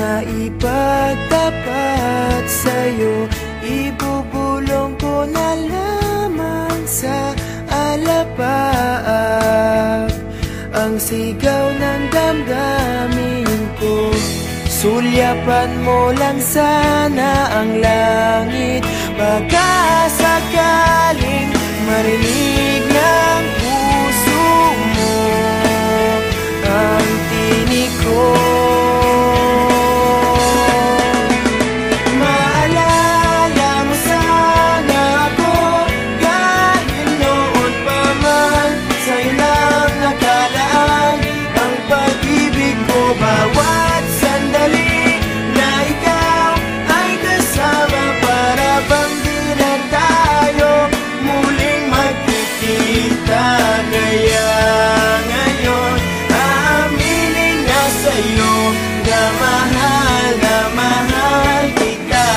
na ipagtapat sa'yo. Ibubulong ko na lamang sa alapaap ang sigaw ng damdamin ko. Sulyapan mo lang sana ang langit, baka sakaling marinig ng puso mo ang tinig ko. Maalala mo sana ako, dahil noon pa man sa'yo lang nakalaan ang pag-ibig ko. Bawat sandali na ikaw ay kasama, para bang di na tayo muling magkikita. Kaya ngayon aaminin na sa'yo na mahal kita.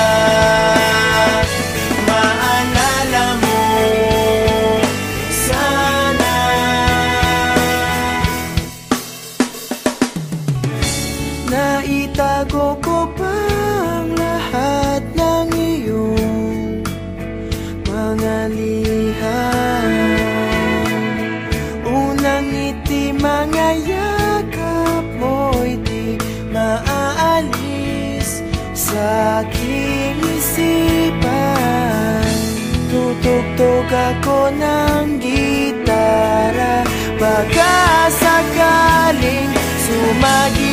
Maalala mo sana. Naitago ko pa ang lahat ng iyong mga liham. Unang ngiti, mga yakap mo'y di maaalis sa aking isipan. Tutugtog ako ng gitara, baka sakaling sumagi